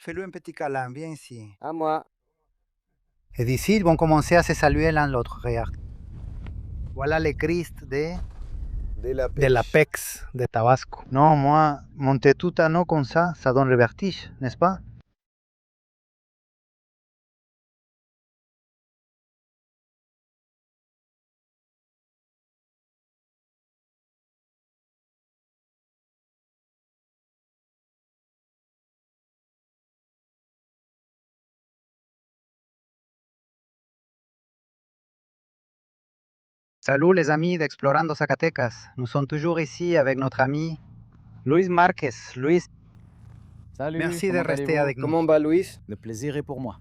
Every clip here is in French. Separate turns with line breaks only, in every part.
fais-lui un petit câlin, viens ici.
À moi.
Et d'ici, ils vont commencer à se saluer l'un l'autre, regarde. Voilà le Christ de l'Apex de Tabasco. Non, moi, monter tout anneau comme ça donne le vertige, n'est-ce pas? Salut les amis d'Explorando Zacatecas. Nous sommes toujours ici avec notre ami Luis Marquez. Luis,
Salut,
merci de
comment
rester
allez-vous?
avec nous.
Comment va, Luis?
Le plaisir est pour moi.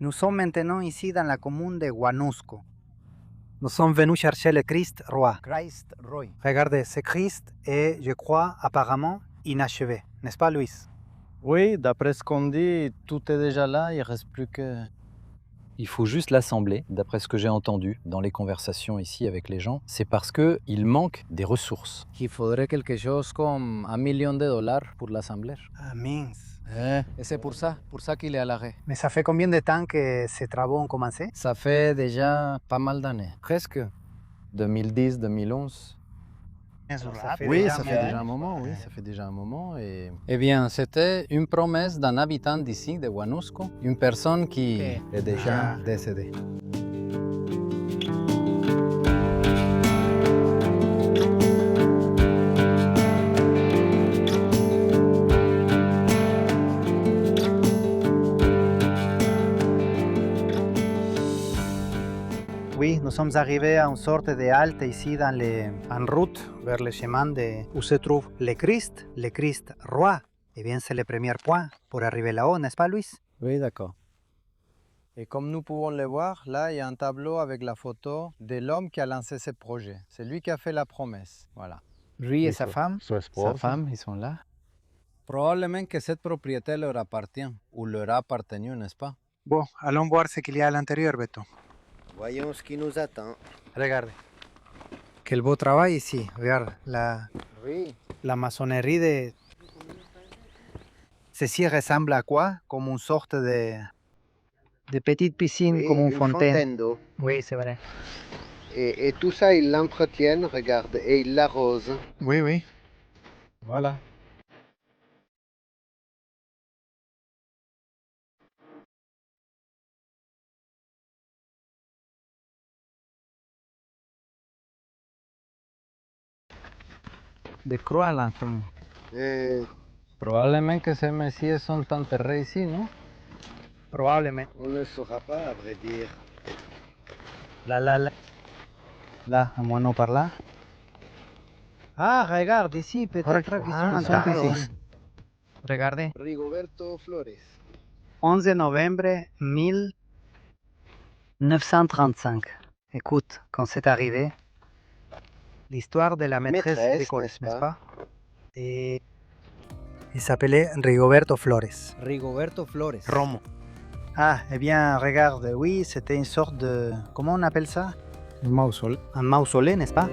Nous sommes maintenant ici dans la commune de Huanusco. Nous sommes venus chercher le Christ roi.
Christ Roy.
Regardez, ce Christ est, je crois, apparemment inachevé. N'est-ce pas, Luis?
Oui, d'après ce qu'on dit, tout est déjà là, il reste plus que... Il faut juste l'assembler, d'après ce que j'ai entendu dans les conversations ici avec les gens. C'est parce qu'il manque des ressources. Il faudrait quelque chose comme $1 million pour l'assembler.
Ah, mince.
Et c'est pour ça qu'il est à l'arrêt.
Mais ça fait combien de temps que ces travaux ont commencé?
Ça fait déjà pas mal d'années. Presque. 2010, 2011. Oui, ça fait déjà un moment, oui, ça fait déjà un moment. Eh bien, c'était une promesse d'un habitant d'ici, de Huanusco, une personne qui est déjà décédée.
Oui, nous sommes arrivés à une sorte de halte ici en route vers le chemin où se trouve le Christ roi. Eh bien, c'est le premier point pour arriver là-haut, n'est-ce pas, Luis?
Oui, d'accord. Et comme nous pouvons le voir, là, il y a un tableau avec la photo de l'homme qui a lancé ce projet. C'est lui qui a fait la promesse. Voilà.
Lui et sa femme.
Sa femme, ils sont là. Probablement que cette propriété leur appartient, ou leur a appartenu, n'est-ce pas?
Bon, allons voir ce qu'il y a à l'intérieur, Beto.
Voyons ce qui nous attend.
Regarde. Quel beau travail ici. Regarde,
Oui.
la maçonnerie de... Ceci ressemble à quoi? Comme une sorte de petite piscine,
Oui,
comme une fontaine.
d'eau.
Oui, c'est vrai.
Et tout ça, ils l'entretiennent, regarde, et ils l'arrosent.
Oui, oui.
Voilà.
Des croix là.
Probablement que ces messieurs sont enterrés ici, non?
Probablement.
On ne saura pas, à vrai dire.
Là. Là, à moineau par là. Ah, regarde ici, peut-être qu'ils sont ici. Regardez.
Rigoberto Flores.
11 novembre 1935. Écoute, quand c'est arrivé, l'histoire de la maîtresse d'école,
n'est-ce
n'est-ce
pas?
pas? Et il s'appelait Rigoberto Flores.
Rigoberto Flores.
Romo. Ah, eh bien, regarde, oui, c'était une sorte de... Comment on appelle ça?
Un mausolée.
Un mausolée, n'est-ce pas?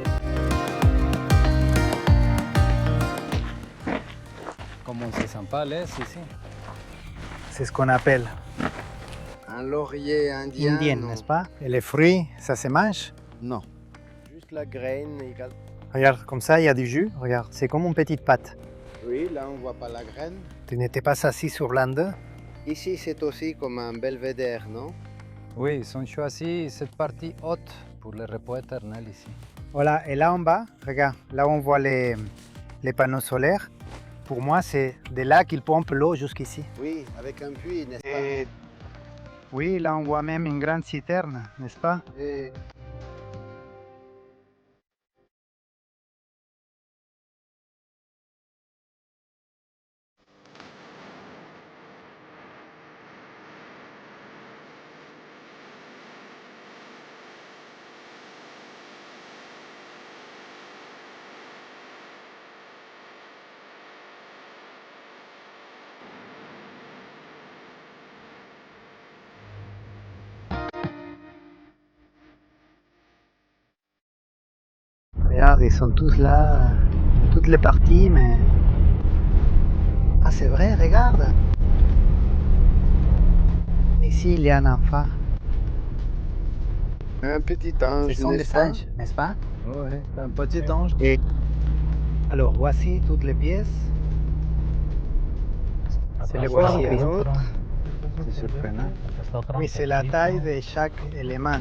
Comment c'est sympa, l'aise ici.
C'est ce qu'on appelle
Un laurier indien.
indien,
non.
n'est-ce pas? Et les fruits, ça se mange?
Non.
Juste la graine.
Regarde, comme ça, il y a du jus. Regarde, c'est comme une petite pâte.
Oui, là, on voit pas la graine.
Tu n'étais pas assis sur l'un d'eux?
Ici, c'est aussi comme un belvédère, non?
Oui, ils ont choisi cette partie haute pour le repos éternel ici.
Voilà, et là en bas, regarde, là où on voit les panneaux solaires. Pour moi, c'est de là qu'ils pompent l'eau jusqu'ici.
Oui, avec un puits, n'est-ce
Et oui, là on voit même une grande citerne, n'est-ce pas?
pas? Et
Regarde, ils sont tous là, toutes les parties, mais... Ah, c'est vrai, regarde. ici, il y a un enfant.
Un petit ange,
Ce sont des
n'est-ce pas?
singes, n'est-ce pas?
Ouais, c'est un petit ange.
Et alors, voici toutes les pièces. C'est le
Voici
corps.
un autre.
C'est surprenant.
Oui, c'est la taille de chaque élément.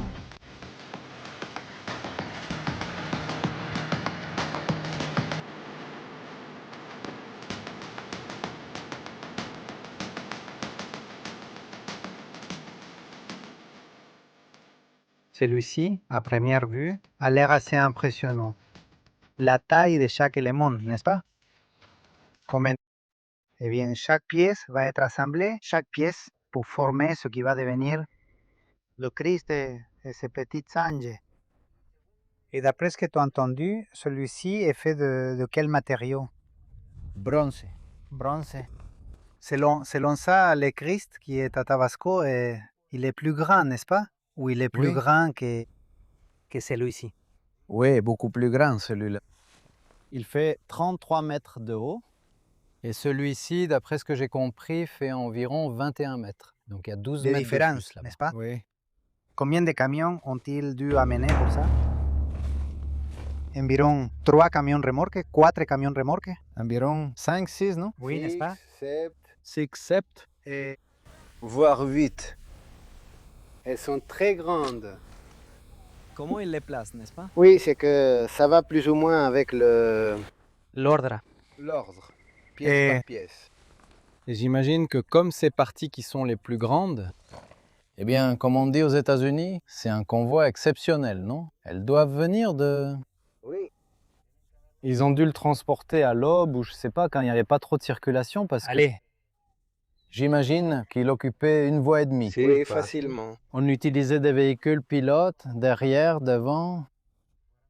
Celui-ci, à première vue, a l'air assez impressionnant. La taille de chaque élément, n'est-ce pas? Comment? Eh bien, chaque pièce va être assemblée, chaque pièce, pour former ce qui va devenir le Christ et ce petit ange. Et d'après ce que tu as entendu, celui-ci est fait de quel matériau?
Bronce.
Bronze. Selon ça, le Christ qui est à Tabasco, il est plus grand, n'est-ce pas? Ou il est plus
Oui.
grand que celui-ci?
Oui, beaucoup plus grand celui-là. Il fait 33 mètres de haut. Et celui-ci, d'après ce que j'ai compris, fait environ 21 mètres. Donc il y a 12
De
mètres de
différence,
plus là-bas.
n'est-ce pas?
Oui.
Combien de camions ont-ils dû amener pour ça? Environ 3 camions remorques, 4 camions remorques?
Environ 5, 6, non?
Oui, n'est-ce pas?
6, 7.
Et
Voire 8. Elles sont très grandes.
Comment il les place, n'est-ce pas?
Oui, c'est que ça va plus ou moins avec
l'ordre.
l'ordre,
Et-
pièce par pièce.
Et j'imagine que comme ces parties qui sont les plus grandes, eh bien, comme on dit aux États-Unis, c'est un convoi exceptionnel, non? Elles doivent venir de...
Oui.
Ils ont dû le transporter à l'aube ou je sais pas, quand il n'y avait pas trop de circulation parce que
Allez,
j'imagine qu'il occupait une voie et demie.
Oui, facilement.
On utilisait des véhicules pilotes, derrière, devant.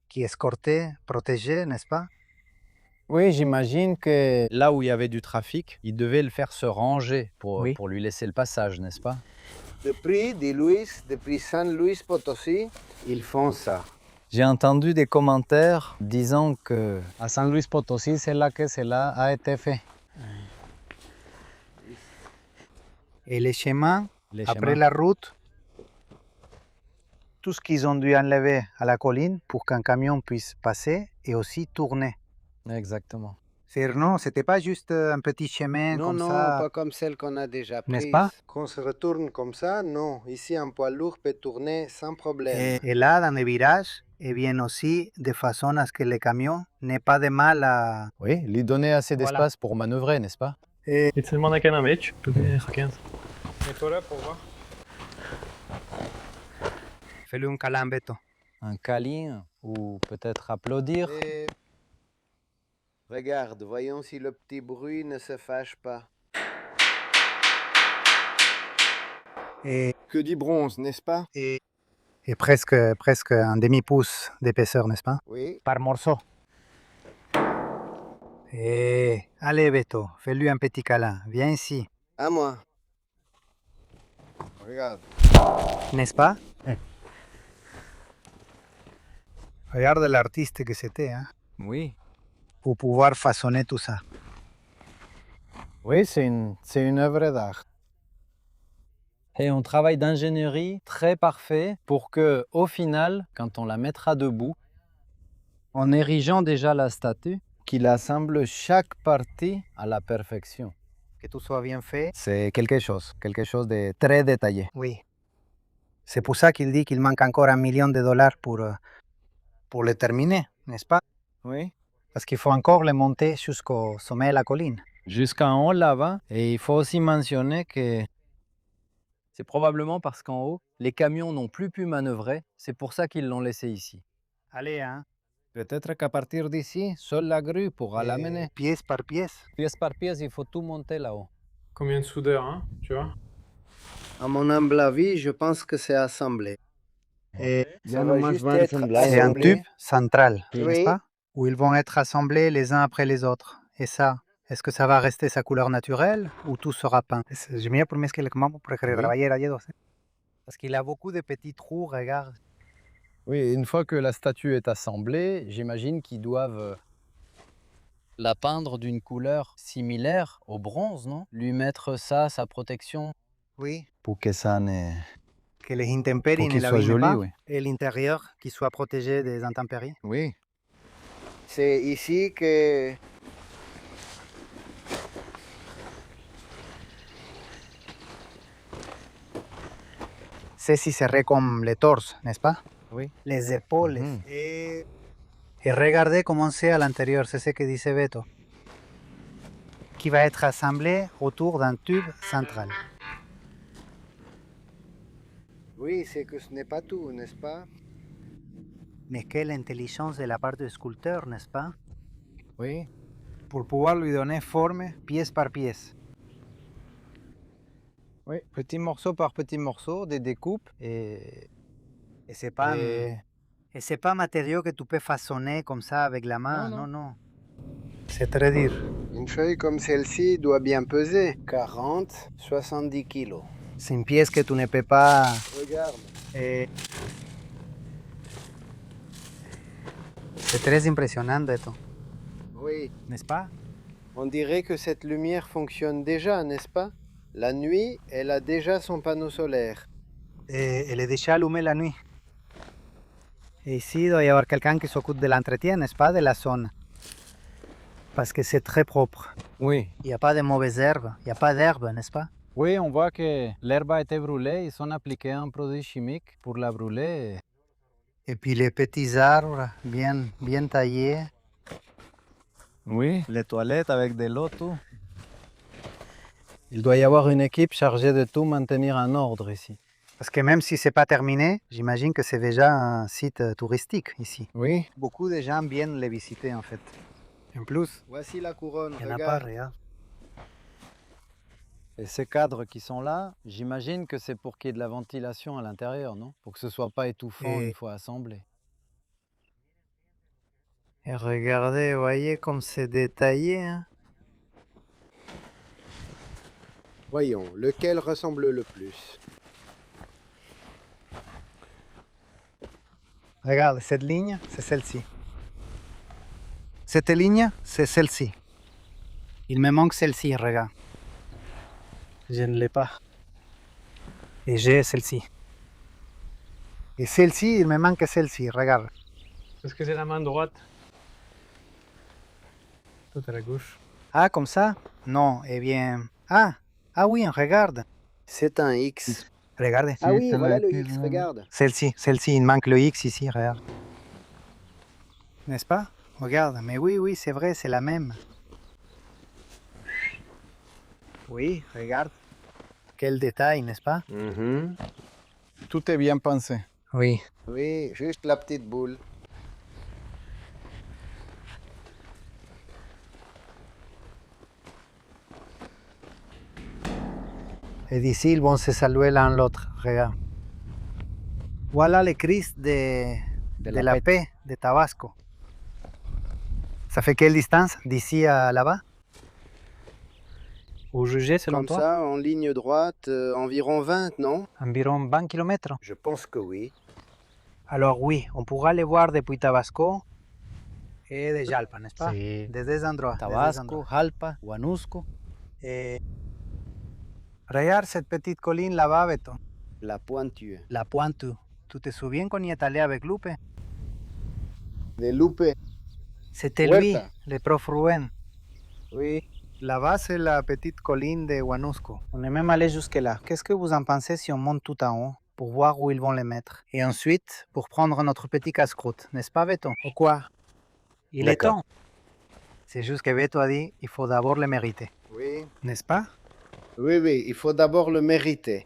qui escortait, protégait, n'est-ce pas?
Oui, j'imagine que là où il y avait du trafic, ils devaient le faire se ranger
Oui.
pour lui laisser le passage, n'est-ce pas?
Depuis San Luis Potosí, ils font ça.
J'ai entendu des commentaires disant que à San Luis Potosí, c'est là que cela a été fait.
Et les chemins,
Les
après
chemins.
la route, tout ce qu'ils ont dû enlever à la colline pour qu'un camion puisse passer et aussi tourner.
Exactement.
Non, c'était pas juste un petit chemin
Non,
comme
non,
ça.
pas comme celle qu'on a déjà prise.
N'est-ce pas?
Qu'on se retourne comme ça, non. Ici, un poids lourd peut tourner sans problème.
Et là, dans les virages, et bien aussi de façon à ce que le camion n'ait pas de mal à...
Oui, lui donner assez
Voilà.
d'espace pour manœuvrer, n'est-ce pas?
It's المانا كان ماتش حكيت
Fais-lui un câlin, Beto.
Un câlin ou peut-être applaudir.
Et regarde, voyons si le petit bruit ne se fâche pas.
Et,
Que du bronze, n'est-ce pas?
et presque un demi-pouce d'épaisseur, n'est-ce pas?
Oui.
Par morceau. Et allez, Beto, fais-lui un petit câlin. Viens ici.
À moi. Regarde.
N'est-ce pas? Regarde l'artiste que c'était, hein,
Oui.
pour pouvoir façonner tout ça.
Oui, c'est une œuvre d'art. Et un travail d'ingénierie très parfait pour que, au final, quand on la mettra debout, en érigeant déjà la statue, qu'il assemble chaque partie à la perfection.
Que tout soit bien fait.
C'est quelque chose de très détaillé.
Oui. C'est pour ça qu'il dit qu'il manque encore $1 million pour le terminer, n'est-ce pas?
Oui.
Parce qu'il faut encore le monter jusqu'au sommet de la colline.
Jusqu'en haut là-bas. Et il faut aussi mentionner que c'est probablement parce qu'en haut, les camions n'ont plus pu manœuvrer. C'est pour ça qu'ils l'ont laissé ici.
Allez, hein.
Peut-être qu'à partir d'ici, seule la grue pourra l'amener.
Pièce par pièce.
Pièce par pièce, il faut tout monter là-haut.
Combien de soudeurs, hein, tu vois?
À mon humble avis, je pense que c'est assemblé.
Et
Ça va juste être
c'est un
assemblé.
tube central,
Oui.
n'est-ce pas? Où ils vont être assemblés les uns après les autres. Et ça, est-ce que ça va rester sa couleur naturelle ou tout sera peint? Je me pour que le comment pour travailler là Parce qu'il a beaucoup de petits trous, regarde.
Oui, une fois que la statue est assemblée, j'imagine qu'ils doivent la peindre d'une couleur similaire au bronze, non? Lui mettre ça, sa protection.
Oui,
pour que ça ne...
Que les intempéries
Pour
ne
qu'il soit
l'abîment
joli,
pas
oui.
et l'intérieur qui soit protégé des intempéries.
Oui.
C'est ici que
Ceci serait comme le torse, n'est-ce pas?
Oui.
Les épaules.
Mhm.
Et regardez comment c'est à l'intérieur, c'est ce que disait Beto. Qui va être assemblé autour d'un tube central.
oui, c'est que ce n'est pas tout, n'est-ce pas?
Mais quelle intelligence de la part du sculpteur, n'est-ce pas?
Oui.
Pour pouvoir lui donner forme pièce par pièce.
Oui, petit morceau par petit morceau, des découpes
Et c'est pas,
et-
et c'est pas un matériau que tu peux façonner comme ça avec la main,
Non,
non,
non.
non. C'est très dur.
Une feuille comme celle-ci doit bien peser 40, 70 kilos.
C'est une pièce que tu ne peux pas...
Regarde.
C'est très impressionnant, Beto,
Oui,
n'est-ce pas?
on dirait que cette lumière fonctionne déjà, n'est-ce pas? La nuit, elle a déjà son panneau solaire.
Et elle est déjà allumée la nuit. Et ici, il doit y avoir quelqu'un qui s'occupe de l'entretien, n'est-ce pas, de la zone. Parce que c'est très propre.
Oui.
Il n'y a pas de mauvaises herbes, il n'y a pas d'herbe, n'est-ce pas?
Oui, on voit que l'herbe a été brûlée, ils ont appliqué un produit chimique pour la brûler.
Et puis les petits arbres bien taillés.
Oui, les toilettes avec de l'eau, tout. Il doit y avoir une équipe chargée de tout maintenir en ordre ici.
Parce que même si c'est pas terminé, j'imagine que c'est déjà un site touristique ici.
Oui.
Beaucoup de gens viennent les visiter en fait. En plus,
Voici la couronne,
il n'y en a pas,
regarde.
regarde.
Et ces cadres qui sont là, j'imagine que c'est pour qu'il y ait de la ventilation à l'intérieur, non? Pour que ce soit pas étouffant
Et-
une fois assemblé.
Et regardez, voyez comme c'est détaillé. Hein?
Voyons, lequel ressemble le plus?
Regarde, cette ligne, c'est celle-ci. Cette ligne, c'est celle-ci. Il me manque celle-ci, regarde. Je ne l'ai pas. Et j'ai celle-ci. Et celle-ci, il me manque celle-ci, regarde.
Est-ce que c'est la main droite? Tout à la gauche.
Ah, comme ça? Non, eh bien... Ah oui, regarde.
C'est un X.
Regarde.
Ah oui, voilà le X, regarde.
Celle-ci, il manque le X ici, regarde. N'est-ce pas? Regarde, mais oui, c'est vrai, c'est la même. Oui, regarde. Quel détail, n'est-ce pas?
Tout est bien pensé.
Oui.
Oui, juste la petite boule.
Et d'ici, ils vont se saluer l'un l'autre, regarde. Voilà le Christ de la paix de Tabasco. Ça fait quelle distance d'ici à là-bas? Vous jugez selon
Comme
toi?
ça, en ligne droite, environ 20, non?
Environ 20 km.
Je pense que oui.
Alors oui, on pourra les voir depuis Tabasco et de Jalpa, n'est-ce pas?
Sí.
De deux endroits.
Tabasco, Jalpa, Huanusco.
Et regarde cette petite colline là-bas, Beto.
La pointue.
La Pointe. Tu te souviens qu'on y est allé avec Lupe?
Des loupés.
C'était lui,
Huerta.
le prof Rubén.
Oui.
Là-bas, c'est la petite colline de Huanusco. On est même allé jusque-là. Qu'est-ce que vous en pensez si on monte tout en haut pour voir où ils vont les mettre? Et ensuite, pour prendre notre petit casse-croûte, n'est-ce pas, Beto? Ou quoi? Il est
D'accord.
temps. C'est juste que Beto a dit il faut d'abord le mériter.
Oui.
N'est-ce pas?
Oui, il faut d'abord le mériter.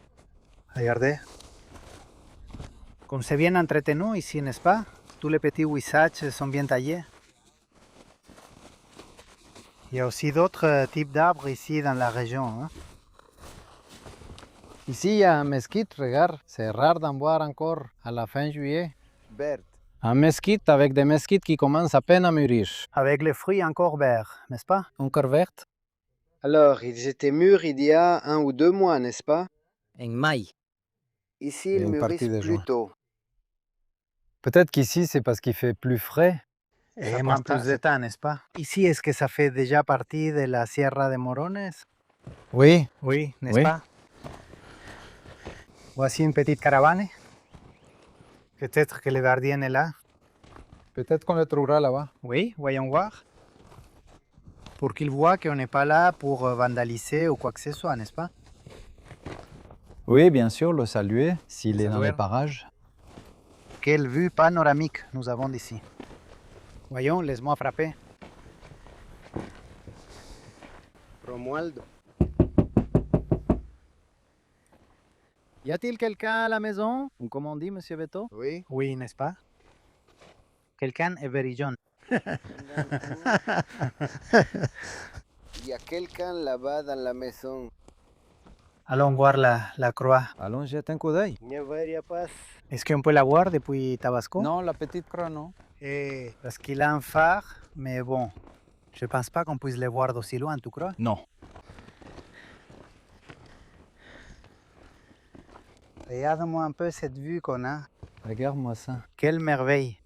Regardez. Comme c'est bien entretenu ici, n'est-ce pas? Tous les petits huisaches sont bien taillés. Il y a aussi d'autres types d'arbres ici dans la région. Hein?
Ici, il y a un mesquite, regarde. C'est rare d'en voir encore à la fin juillet.
Verte.
Un mesquite avec des mesquites qui commencent à peine à mûrir.
Avec les fruits encore verts, n'est-ce pas?
Encore vertes.
Alors, ils étaient mûrs il y a 1 ou 2 mois, n'est-ce pas?
En mai.
Ici,
Et
ils
une partie
mûrissent
de
plus
juin.
tôt.
Peut-être qu'ici, c'est parce qu'il fait plus frais.
Et
Ça
moins
prend
plus de temps, n'est-ce pas? Ici, est-ce que ça fait déjà partie de la Sierra de Morones?
Oui.
Oui, n'est-ce
Oui.
pas? Voici une petite caravane. Peut-être que le gardien est là.
Peut-être qu'on le trouvera là-bas.
Oui, voyons voir. Pour qu'il voit qu'on n'est pas là pour vandaliser ou quoi que ce soit, n'est-ce pas?
Oui, bien sûr, le saluer s'il est dans
Saluer.
les parages.
Quelle vue panoramique nous avons d'ici. Voyons, laisse-moi frapper.
Romualdo.
Y a-t-il quelqu'un à la maison? Ou comme on dit, Monsieur Beto?
Oui.
Oui, n'est-ce pas? Quelqu'un est very John.
Il y a quelqu'un là-bas dans la maison.
Allons voir la croix.
Allons jeter un coup d'œil.
Ne verra pas.
Est-ce qu'on peut la voir depuis Tabasco?
Non, la petite croix, non.
Parce qu'il a un phare, mais bon, je pense pas qu'on puisse le voir d'aussi loin, tu crois?
Non.
Regarde-moi un peu cette vue qu'on a.
Regarde-moi ça.
Quelle merveille!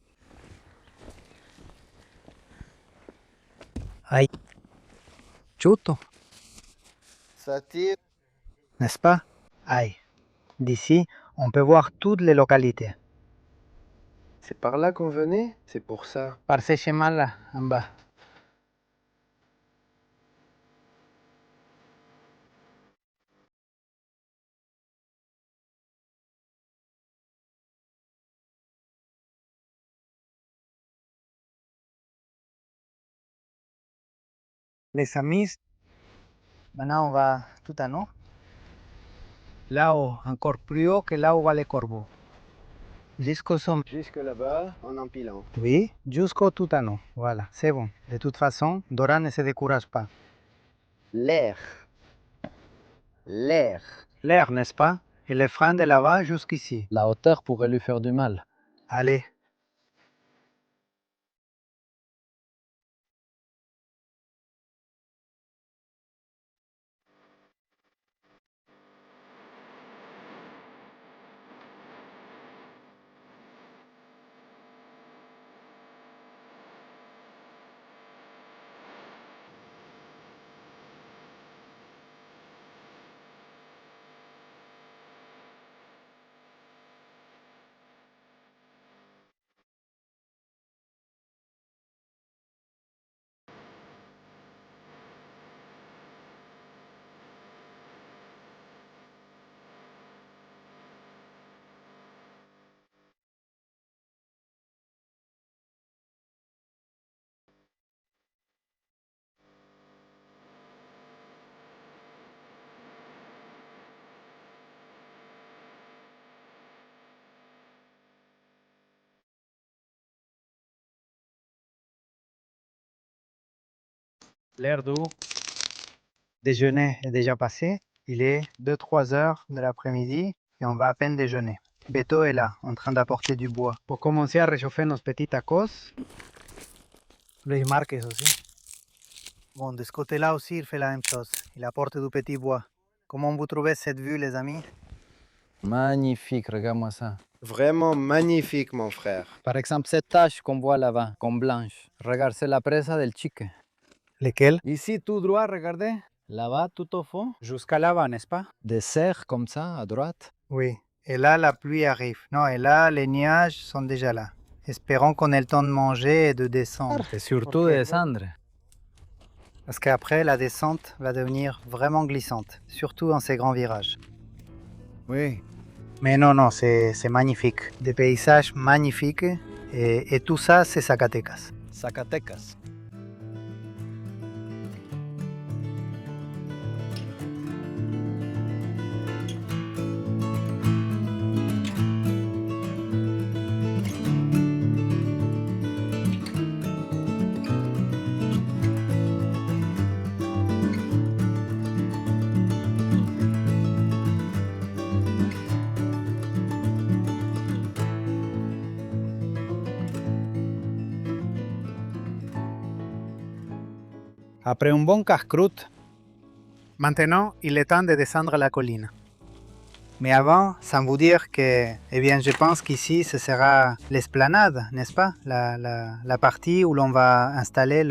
Aïe! Chuto,
Ça tire.
n'est-ce pas? Aïe! D'ici, on peut voir toutes les localités.
C'est par là qu'on venait? C'est pour ça.
Par ce chemin-là, en bas. Les amis, maintenant on va tout à nous. Là-haut, encore plus haut que là où va les corbeaux. Jusqu'au sommet.
Jusque là-bas, en empilant.
Oui, jusqu'au tout à nous. Voilà, c'est bon. De toute façon, Dora ne se décourage pas.
L'air. L'air.
L'air, n'est-ce pas? Et le frein de là-bas jusqu'ici.
La hauteur pourrait lui faire du mal.
Allez. L'heure du déjeuner est déjà passé. Il est 2-3 heures de l'après-midi et on va à peine déjeuner. Beto est là, en train d'apporter du bois. Pour commencer à réchauffer nos petits tacos. Les Marques aussi. Bon, de ce côté-là aussi, il fait la même chose. Il apporte du petit bois. Comment vous trouvez cette vue, les amis?
Magnifique, regarde-moi ça.
Vraiment magnifique, mon frère.
Par exemple, cette tache qu'on voit là-bas, comme blanche. Regarde, c'est la presa del Chique.
Lesquels?
Ici, tout droit, regardez. Là-bas, tout au fond.
Jusqu'à là-bas, n'est-ce pas?
Des cerfs comme ça, à droite.
Oui. Et là, la pluie arrive. Non, et là, les nuages sont déjà là. Espérons qu'on ait le temps de manger et de descendre.
Et surtout
Ok.
de descendre.
Parce qu'après, la descente va devenir vraiment glissante, surtout en ces grands virages.
Oui.
Mais non, c'est magnifique. Des paysages magnifiques. Et tout ça, c'est Zacatecas.
Zacatecas.
Après un bon casse-croûte, maintenant, il est temps de descendre la colline. Mais avant, sans vous dire que, eh bien, je pense qu'ici, ce sera l'esplanade, n'est-ce pas? La partie où l'on va installer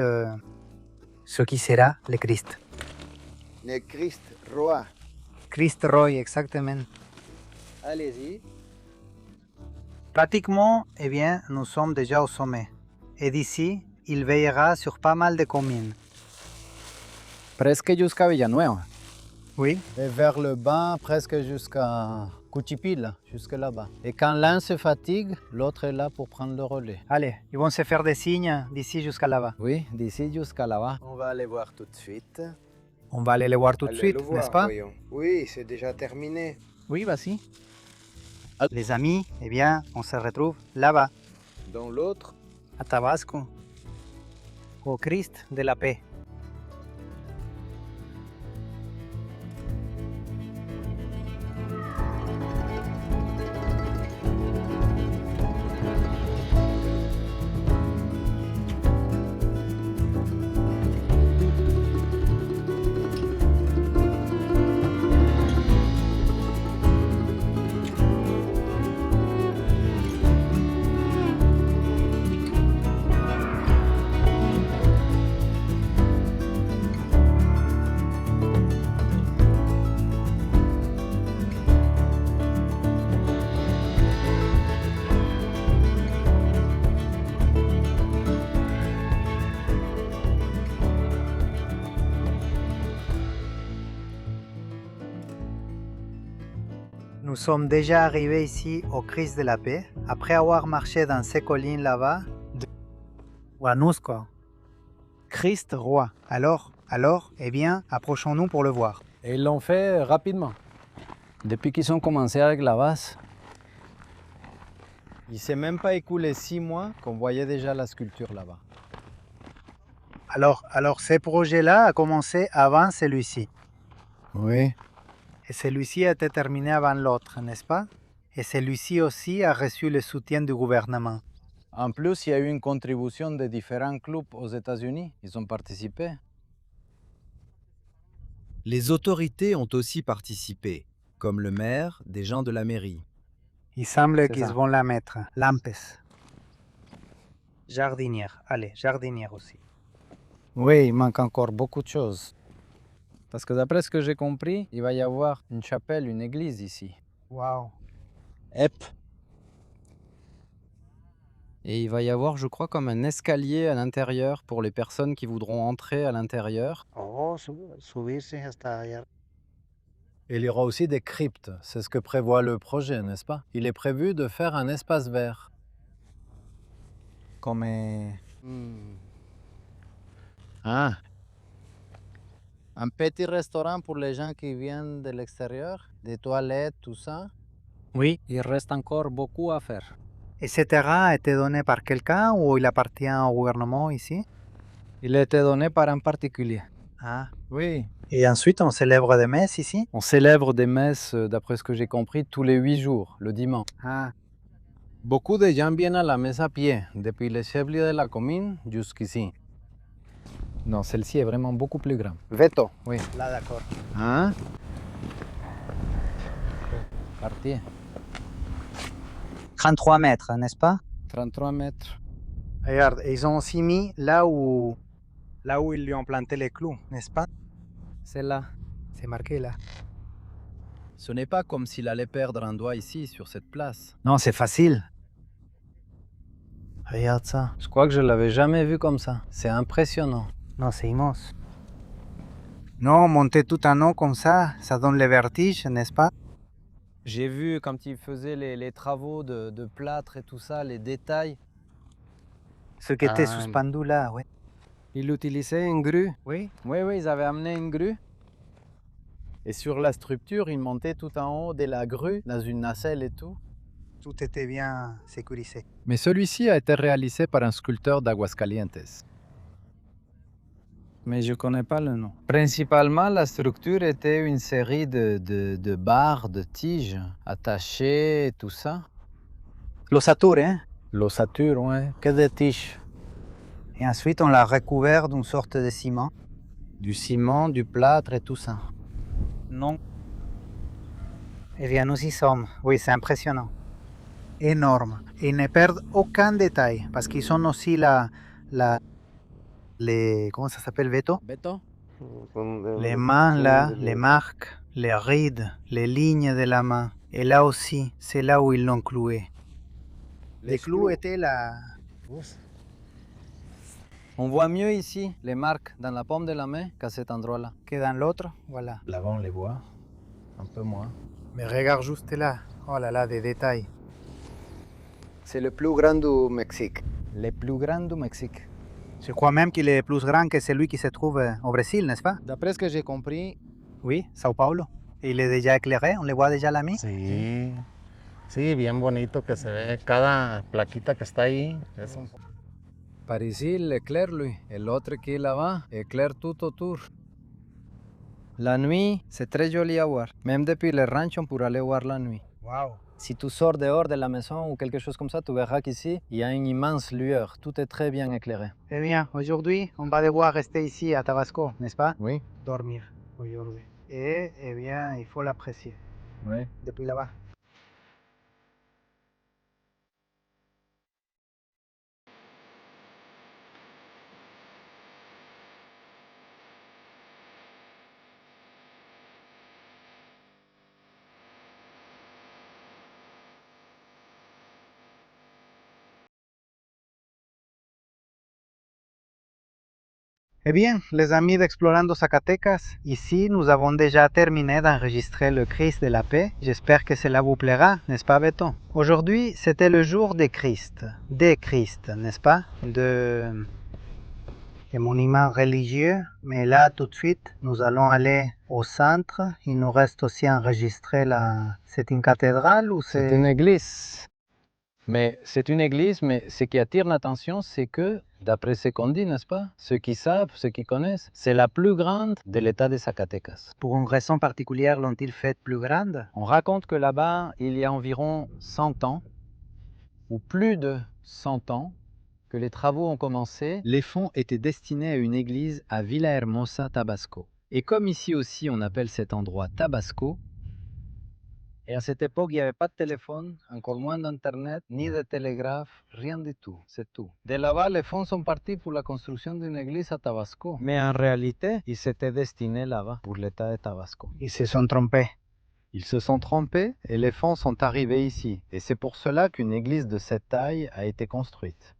ce qui sera le Christ.
Le Christ roi.
Christ Roy, exactement.
Allez-y.
Pratiquement, eh bien, nous sommes déjà au sommet. Et d'ici, il veillera sur pas mal de communes.
Presque jusqu'à Villanueva.
Oui.
Et vers le bas, presque jusqu'à Cuchipil, jusque là-bas. Et quand l'un se fatigue, l'autre est là pour prendre le relais.
Allez, ils vont se faire des signes d'ici jusqu'à là-bas.
Oui, d'ici jusqu'à là-bas.
On va aller voir tout de suite.
On va aller les voir tout de
Allez
suite,
le voir,
n'est-ce pas?
voyons. Oui, c'est déjà terminé.
Oui, vas-y.
Les amis, eh bien, on se retrouve là-bas,
Dans l'autre,
à Tabasco, au Christ de la paix. Nous sommes déjà arrivés ici au Christ de la paix, après avoir marché dans ces collines là-bas, de Huanusco. Christ roi. Alors, eh bien, approchons-nous pour le voir.
Et ils l'ont fait rapidement. Depuis qu'ils ont commencé avec la base, il ne s'est même pas écoulé 6 mois qu'on voyait déjà la sculpture là-bas.
Alors, ce projet-là a commencé avant celui-ci.
Oui.
Et celui-ci a été terminé avant l'autre, n'est-ce pas? Et celui-ci aussi a reçu le soutien du gouvernement.
En plus, il y a eu une contribution de différents clubs aux États-Unis. Ils ont participé.
Les autorités ont aussi participé, comme le maire, des gens de la mairie.
Il semble
C'est
qu'ils
ça.
vont la mettre. Lampes. Jardinière. Allez, jardinière aussi.
Oui, il manque encore beaucoup de choses. Parce que d'après ce que j'ai compris, il va y avoir une chapelle, une église ici.
Waouh.
Ep. Et il va y avoir, je crois, comme un escalier à l'intérieur pour les personnes qui voudront entrer à l'intérieur.
Oh, subirse hasta allá.
Et il y aura aussi des cryptes. C'est ce que prévoit le projet, n'est-ce pas? Il est prévu de faire un espace vert.
Comme...
Ah. Un petit restaurant pour les gens qui viennent de l'extérieur, des toilettes, tout ça.
Oui.
Il reste encore beaucoup à faire.
Et ce terrain a été donné par quelqu'un ou il appartient au gouvernement ici?
Il a été donné par un particulier.
Ah.
Oui.
Et ensuite, on célèbre des messes ici?
On célèbre des messes, d'après ce que j'ai compris, tous les 8 jours, le dimanche.
Ah.
Beaucoup de gens viennent à la messe à pied, depuis le chef-lieu de la commune jusqu'ici. Non, celle-ci est vraiment beaucoup plus grande. Veto, oui.
Là, d'accord.
Hein? Parti.
33 mètres, n'est-ce pas?
33 mètres.
Regarde, ils ont aussi mis là où ils lui ont planté les clous, n'est-ce pas?
C'est là.
C'est marqué là.
Ce n'est pas comme s'il allait perdre un doigt ici, sur cette place.
Non, c'est facile. Regarde ça.
Je crois que je l'avais jamais vu comme ça. C'est impressionnant.
Non, c'est immense. Non, monter tout en haut comme ça donne le vertige, n'est-ce pas?
J'ai vu quand ils faisaient les travaux de plâtre et tout ça, les détails.
Ce qui était suspendu là, oui.
Ils utilisaient une grue.
Oui.
Oui, ils avaient amené une grue. Et sur la structure, ils montaient tout en haut de la grue, dans une nacelle et tout.
Tout était bien sécurisé.
Mais celui-ci a été réalisé par un sculpteur d'Aguascalientes. Mais je ne connais pas le nom. Principalement, la structure était une série de barres, de tiges attachées et tout ça.
L'ossature, hein?
L'ossature, ouais, que des tiges.
Et ensuite, on l'a recouvert d'une sorte de ciment.
Du ciment, du plâtre et tout ça.
Non. Eh bien, nous y sommes. Oui, c'est impressionnant. Énorme. Et ils ne perdent aucun détail parce qu'ils ont aussi les comment ça s'appelle, Veto?
Beto?
Les mains là, les marques. les rides, les lignes de la main. Et là aussi, c'est là où ils l'ont cloué. Les clous étaient là.
On voit mieux ici les marques dans la paume de la main qu'à cet endroit-là.
Que dans l'autre, voilà.
Là-bas, on les voit un peu moins.
Mais regarde juste là. Oh là là, des détails.
C'est le plus grand du Mexique.
Les plus grands du Mexique.
Je crois même qu'il est plus grand que celui qui se trouve au Brésil, n'est-ce pas?
D'après ce que j'ai compris,
Oui, Sao Paulo. Il est déjà éclairé, on le voit déjà la nuit.
Sí, sí, bien bonito que se ve cada plaquita que está ahí.
par ici, il éclaire lui, et l'autre qui est là-bas éclaire tout autour. La nuit, c'est très joli à voir. Même depuis le ranch, on pourrait aller voir la nuit.
Wow.
Si tu sors dehors de la maison ou quelque chose comme ça, tu verras qu'ici, il y a une immense lueur. Tout est très bien éclairé.
Eh bien, aujourd'hui, on va devoir rester ici à Tabasco, n'est-ce pas?
Oui.
Dormir aujourd'hui. Et, eh bien, il faut l'apprécier.
Oui.
Depuis là-bas. Eh bien, les amis d'Explorando Zacatecas, ici nous avons déjà terminé d'enregistrer le Christ de la paix. J'espère que cela vous plaira, n'est-ce pas Béton? Aujourd'hui, c'était le jour des Christ, n'est-ce pas? Des monuments religieux. Mais là, tout de suite, nous allons aller au centre. Il nous reste aussi à enregistrer C'est une cathédrale ou
C'est une église. Mais c'est une église, mais ce qui attire l'attention, c'est que, d'après ce qu'on dit, n'est-ce pas? Ceux qui savent, ceux qui connaissent, c'est la plus grande de l'état de Zacatecas.
Pour une raison particulière l'ont-ils fait plus grande?
On raconte que là-bas, il y a environ 100 ans, ou plus de 100 ans, que les travaux ont commencé. Les fonds étaient destinés à une église à Villahermosa, Tabasco. Et comme ici aussi on appelle cet endroit Tabasco, et à cette époque, il n'y avait pas de téléphone, encore moins d'internet, ni de télégraphe, rien du tout, c'est tout. De là-bas, les fonds sont partis pour la construction d'une église à Tabasco. Mais en réalité, ils s'étaient destinés là-bas, pour l'état de Tabasco.
Ils se sont trompés.
Ils se sont trompés et les fonds sont arrivés ici. Et c'est pour cela qu'une église de cette taille a été construite.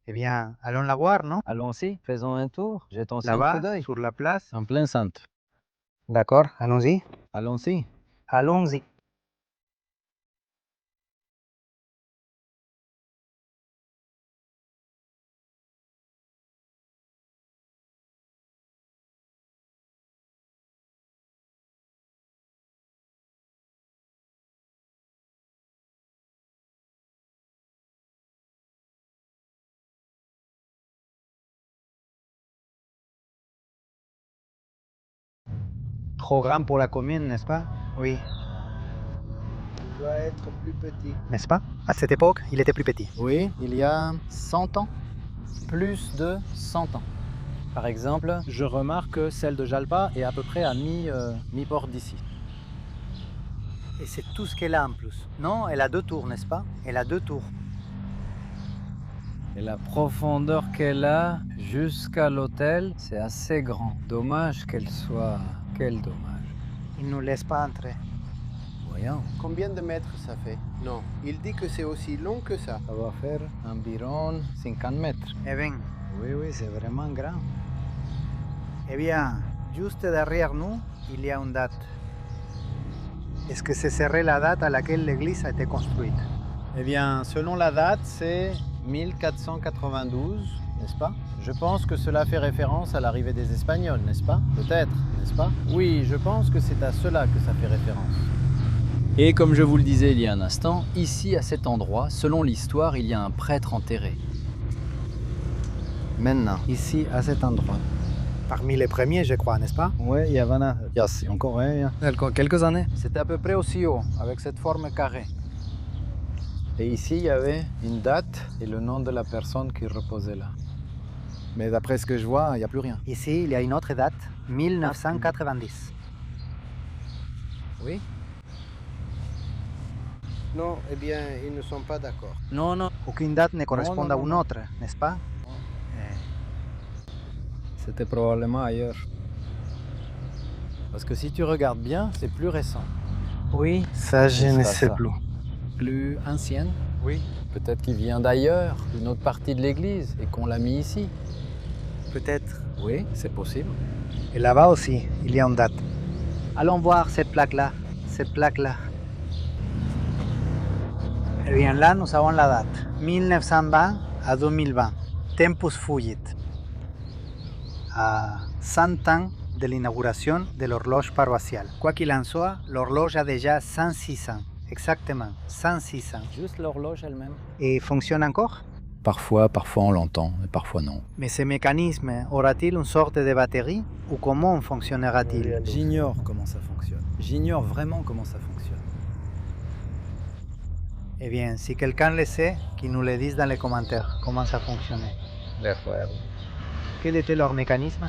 Eh bien, allons la voir, non?
Allons-y, faisons un tour, jetons un coup
Là-bas,
d'œil.
sur la place.
En plein centre.
D'accord, allons-y.
Allons-y.
Allons-y. Trop grand pour la commune, n'est-ce pas? Oui.
Il doit être plus petit.
N'est-ce pas? À cette époque, il était plus petit.
Oui, il y a 100 ans. Plus de 100 ans. Par exemple, je remarque que celle de Jalpa est à peu près à mi-port d'ici.
Et c'est tout ce qu'elle a en plus. Non, elle a 2 tours, n'est-ce pas? Elle a 2 tours.
Et la profondeur qu'elle a jusqu'à l'hôtel, c'est assez grand. Dommage qu'elle soit... Quel dommage.
Il ne nous laisse pas entrer.
Voyons.
Combien de mètres ça fait? Non, il dit que c'est aussi long que ça.
Ça va faire environ 50 mètres.
Eh bien,
Oui, c'est vraiment grand.
eh bien, juste derrière nous, il y a une date. Est-ce que ce serait la date à laquelle l'église a été construite?
Eh bien, selon la date, c'est 1492, n'est-ce pas? Je pense que cela fait référence à l'arrivée des Espagnols, n'est-ce pas? Peut-être, n'est-ce pas? Oui, je pense que c'est à cela que ça fait référence. Et comme je vous le disais il y a un instant, ici à cet endroit, selon l'histoire, il y a un prêtre enterré. Maintenant, ici à cet endroit.
Parmi les premiers, je crois, n'est-ce pas?
Oui, il y a encore quelques années. C'était à peu près aussi haut, avec cette forme carrée. Et ici, il y avait une date et le nom de la personne qui reposait là. Mais d'après ce que je vois, il n'y a plus rien.
Ici, il y a une autre date, 1990.
Oui?
Non, eh bien, ils ne sont pas d'accord.
Non, non.
Aucune date ne correspond
non,
à
non,
une
non.
autre, n'est-ce pas?
C'était probablement ailleurs. Parce que si tu regardes bien, c'est plus récent.
Oui, ça je ne
ça,
sais
ça.
plus.
Plus ancienne.
Oui,
Peut-être qu'il vient d'ailleurs, d'une autre partie de l'église, et qu'on l'a mis ici.
peut-être.
Oui, c'est possible.
Et là-bas aussi, il y a une date. Allons voir cette plaque-là. Cette plaque-là. Eh bien, là, nous avons la date. 1920 à 2020. Tempus fugit. À 100 ans de l'inauguration de l'horloge paroissiale. Quoi qu'il en soit, l'horloge a déjà 106 ans. Exactement, 106 ans.
Juste l'horloge elle-même.
Et fonctionne encore?
Parfois on l'entend, et parfois non.
Mais ce mécanisme aura-t-il une sorte de batterie ou comment fonctionnera-t-il?
J'ignore comment ça fonctionne. J'ignore vraiment comment ça fonctionne.
Eh bien, si quelqu'un le sait, qu'il nous le dise dans les commentaires comment ça fonctionnait. Quel était leur mécanisme?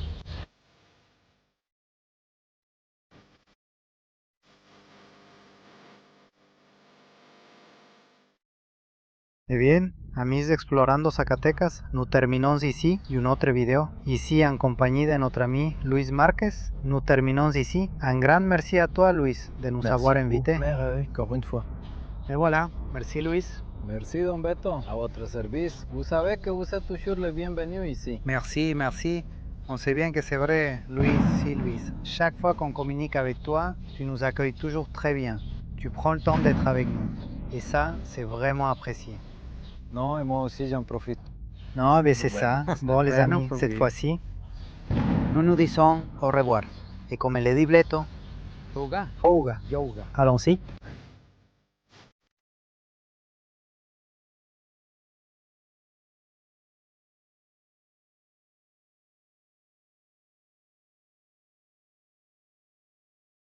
Eh bien, amis Explorando Zacatecas, nous terminons ici une autre vidéo. Ici en compagnie de notre ami Luis Marquez. Nous terminons ici. Un grand merci à toi, Luis, de nous avoir invités.
Encore une fois.
Et voilà, merci Luis.
Merci, Don Beto. À votre service. Vous savez que vous êtes toujours le bienvenu ici.
Merci, merci. On sait bien que c'est vrai, Luis, si Luis. Chaque fois qu'on communique avec toi, tu nous accueilles toujours très bien. Tu prends le temps d'être avec nous. Et ça, c'est vraiment apprécié.
Non, et moi aussi j'en profite.
Non, mais c'est ça. Bon, les amis, cette fois-ci, nous nous disons au revoir. Et comme le dit Bleto,
Fuga.
fuga.
Yoga.
Allons-y.